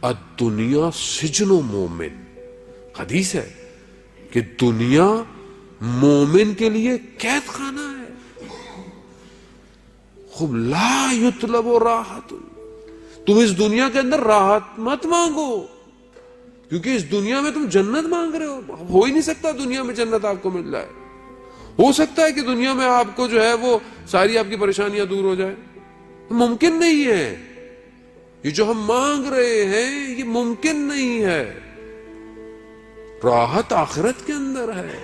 الدنیا سجن مومن، حدیث ہے کہ دنیا مومن کے لیے قید خانہ ہے. خوب لا یطلب راحت، تم اس دنیا کے اندر راحت مت مانگو، کیونکہ اس دنیا میں تم جنت مانگ رہے ہو ہی نہیں سکتا دنیا میں جنت آپ کو مل جائے. ہو سکتا ہے کہ دنیا میں آپ کو جو ہے وہ ساری آپ کی پریشانیاں دور ہو جائے، ممکن نہیں ہے. یہ جو ہم مانگ رہے ہیں یہ ممکن نہیں ہے. راحت آخرت کے اندر ہے.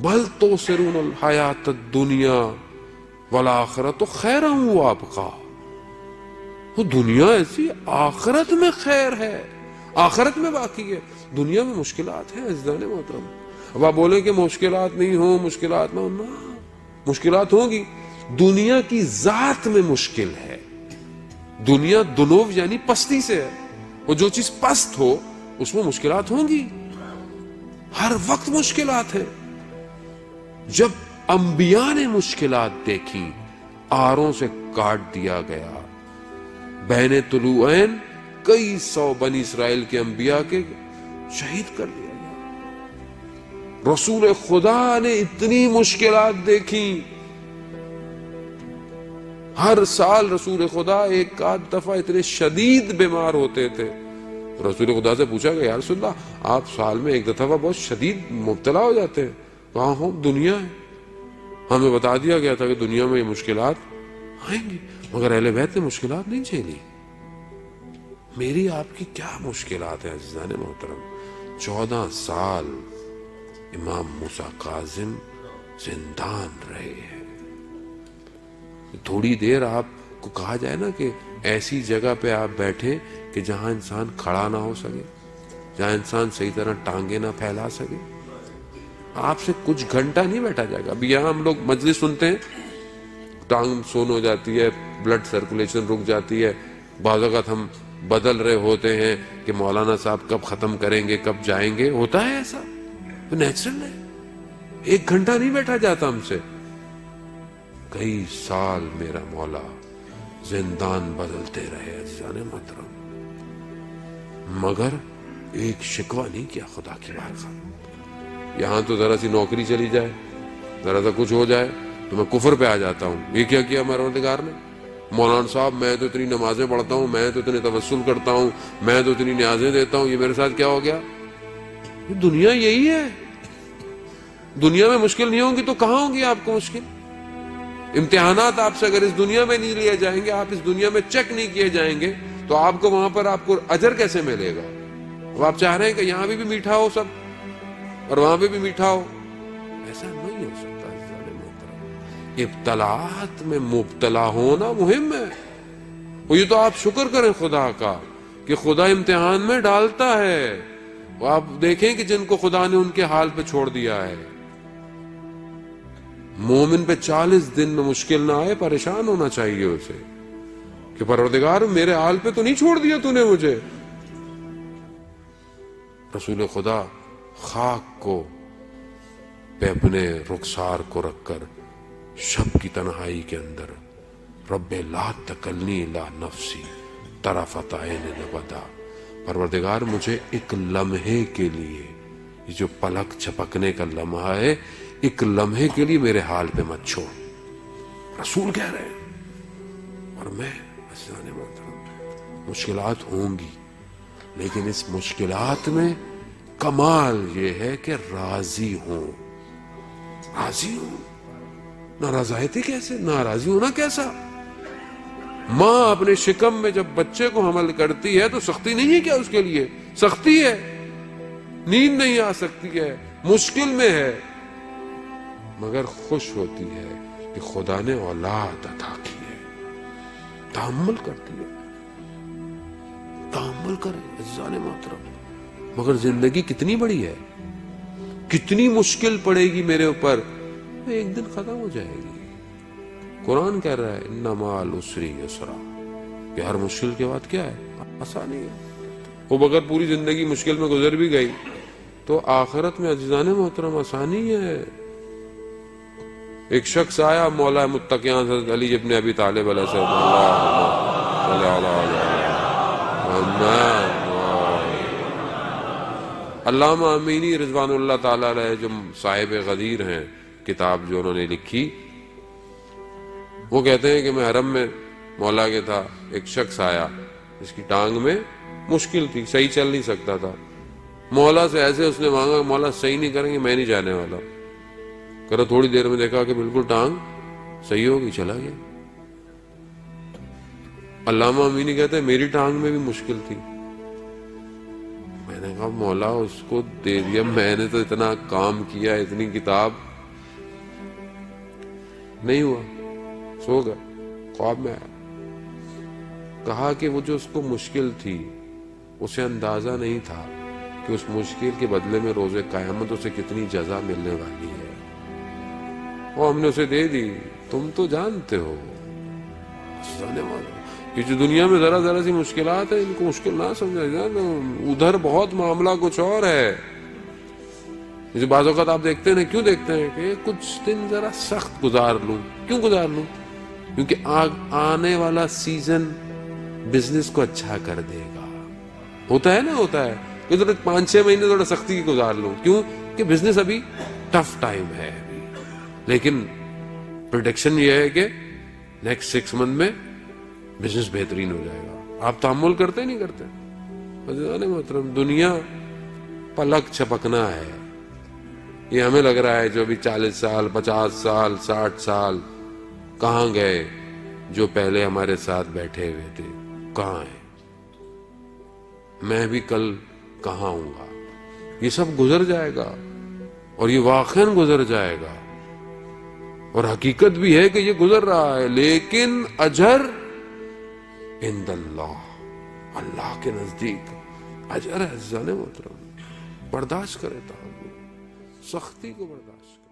بل تؤثرون الحیات الدنیا والآخرۃ خیر وابقیٰ. وہ دنیا ایسی، آخرت میں خیر ہے، آخرت میں باقی ہے. دنیا میں مشکلات ہیں عزیزان محترم. اب آپ بولیں کہ مشکلات نہیں ہوں، مشکلات نہ ہوں، مشکلات ہوں گی. دنیا کی ذات میں مشکل ہے. دنیا دنو یعنی پستی سے ہے، اور جو چیز پست ہو اس میں مشکلات ہوں گی، ہر وقت مشکلات ہیں. جب انبیاء نے مشکلات دیکھی، آروں سے کاٹ دیا گیا، بین طلوعین کئی سو بنی اسرائیل کے انبیاء کے شہید کر دیا گیا. رسول خدا نے اتنی مشکلات دیکھی. ہر سال رسول خدا ایک آدھ دفعہ اتنے شدید بیمار ہوتے تھے. رسول خدا سے پوچھا کہ یا رسول اللہ، آپ سال میں ایک دفعہ بہت شدید مبتلا ہو جاتے ہیں. کہاں ہو، دنیا ہے. ہمیں بتا دیا گیا تھا کہ دنیا میں یہ مشکلات آئیں گی، مگر اہل بیت نے مشکلات نہیں جھیلی. میری آپ کی کیا مشکلات ہیں عزیزان محترم. 14 سال امام موسیٰ کاظم زندان رہے ہیں. تھوڑی دیر آپ کو کہا جائے نا کہ ایسی جگہ پہ آپ بیٹھے کہ جہاں انسان کھڑا نہ ہو سکے، جہاں انسان صحیح طرح ٹانگیں نہ پھیلا سکے، آپ سے کچھ گھنٹہ نہیں بیٹھا جائے گا. ابھی یہاں ہم لوگ مجلس سنتے ہیں، ٹانگ سون ہو جاتی ہے، بلڈ سرکولیشن رک جاتی ہے. بعض اوقات ہم بدل رہے ہوتے ہیں کہ مولانا صاحب کب ختم کریں گے، کب جائیں گے. ہوتا ہے ایسا، تو نیچرل ہے. ایک گھنٹہ نہیں بیٹھا جاتا ہم سے. کئی سال میرا مولا زندان بدلتے رہے عزیزان محترم، مگر ایک شکوہ نہیں کیا خدا کی بارگاہ. یہاں تو ذرا سی نوکری چلی جائے، ذرا سا کچھ ہو جائے تو میں کفر پہ آ جاتا ہوں. یہ کیا کیا پروردگار نے؟ مولانا صاحب میں تو اتنی نمازیں پڑھتا ہوں، میں تو اتنے توسل کرتا ہوں، میں تو اتنی نیازیں دیتا ہوں، یہ میرے ساتھ کیا ہو گیا؟ یہ دنیا یہی ہے. دنیا میں مشکل نہیں ہوگی تو کہاں ہوگی آپ کو مشکل؟ امتحانات آپ سے اگر اس دنیا میں نہیں لیے جائیں گے، آپ اس دنیا میں چیک نہیں کیے جائیں گے، تو آپ کو وہاں پر آپ کو اجر کیسے ملے گا؟ اب آپ چاہ رہے ہیں کہ یہاں بھی میٹھا ہو سب اور وہاں پہ بھی میٹھا ہو، ایسا نہیں ہو سکتا. ابتلاات میں مبتلا ہونا مہم ہے. وہ یہ تو آپ شکر کریں خدا کا کہ خدا امتحان میں ڈالتا ہے. وہ آپ دیکھیں کہ جن کو خدا نے ان کے حال پہ چھوڑ دیا ہے. مومن پہ 40 دن میں مشکل نہ آئے، پریشان ہونا چاہیے اسے کہ پروردگار میرے حال پہ تو نہیں چھوڑ دیا تو نے مجھے. رسول خدا خاک کو پہ اپنے رخسار کو رکھ کر شب کی تنہائی کے اندر، رب لا تکلنی الا نفسی طرفۃ عین ابدا، پروردگار مجھے ایک لمحے کے لیے، یہ جو پلک جھپکنے کا لمحہ ہے، ایک لمحے کے لیے میرے حال پہ مت چھوڑ. رسول کہہ رہے ہیں. اور میں عزیزان محترم، مشکلات ہوں گی، لیکن اس مشکلات میں کمال یہ ہے کہ راضی ہوں. راضی ہوں. ناراضی کیسے؟ ناراضی ہونا کیسا؟ ماں اپنے شکم میں جب بچے کو حمل کرتی ہے تو سختی نہیں ہے کیا؟ اس کے لیے سختی ہے، نیند نہیں آ سکتی ہے، مشکل میں ہے، مگر خوش ہوتی ہے کہ خدا نے اولاد عطا کی ہے. تحمل کرتی ہے. تحمل کرے عزیزان محترم. مگر زندگی کتنی بڑی ہے، کتنی مشکل پڑے گی میرے اوپر، ایک دن ختم ہو جائے گی. قرآن کہہ رہا ہے ان مع العسر یسرا، کہ ہر مشکل کے بعد کیا ہے؟ آسانی ہے. وہ اگر پوری زندگی مشکل میں گزر بھی گئی تو آخرت میں عزیزان محترم آسانی ہے. ایک شخص آیا مولا متقیان حضرت علی ابن ابی طالب علیہ السلام، علامہ امینی رضوان اللہ تعالی علیہ جو صاحب غدیر ہیں، کتاب جو انہوں نے لکھی، وہ کہتے ہیں کہ میں حرم میں مولا کے تھا، ایک شخص آیا جس کی ٹانگ میں مشکل تھی، صحیح چل نہیں سکتا تھا. مولا سے ایسے اس نے مانگا کہ مولا صحیح نہیں کریں گے، میں نہیں جانے والا. کرو تھوڑی دیر میں دیکھا کہ بالکل ٹانگ صحیح ہوگی، چلا گیا. علامہ امینی کہتے ہیں میری ٹانگ میں بھی مشکل تھی. میں نے کہا مولا اس کو دے دیا، میں نے تو اتنا کام کیا، اتنی کتاب، نہیں ہوا، سو گیا. خواب میں آیا، کہا کہ وہ جو اس کو مشکل تھی اسے اندازہ نہیں تھا کہ اس مشکل کے بدلے میں روز قیامت اسے کتنی جزا ملنے والی ہے. وہ ہم نے اسے دے دی. تم تو جانتے ہو کہ جو دنیا میں ذرا ذرا سی مشکلات ہیں ان کو مشکل نہ سمجھا جائے، ادھر بہت معاملہ کچھ اور ہے. جیسے بعض اوقات آپ دیکھتے ہیں، کیوں دیکھتے ہیں کہ کچھ دن ذرا سخت گزار لوں. کیوں گزار لوں؟ کیونکہ آنے والا سیزن بزنس کو اچھا کر دے گا. ہوتا ہے نا، ہوتا ہے کہ 5-6 مہینے تھوڑا سختی کی گزار لوں. کیوں کہ بزنس ابھی ٹف ٹائم ہے ابھی. لیکن پریڈکشن یہ ہے کہ نیکسٹ 6 منتھ میں بزنس بہترین ہو جائے گا. آپ تعامل کرتے نہیں کرتے؟ عزیزان محترم، دنیا پلک چھپکنا ہے. یہ ہمیں لگ رہا ہے جو ابھی 40 سال 50 سال 60 سال کہاں گئے، جو پہلے ہمارے ساتھ بیٹھے ہوئے تھے کہاں ہیں؟ میں بھی کل کہاں ہوں گا؟ یہ سب گزر جائے گا، اور یہ واقعاً گزر جائے گا، اور حقیقت بھی ہے کہ یہ گزر رہا ہے. لیکن اجر عند اللہ، اللہ کے نزدیک اجر ہے. عزیزان محترم، برداشت کرے، تحمل، سختی کو برداشت کرے.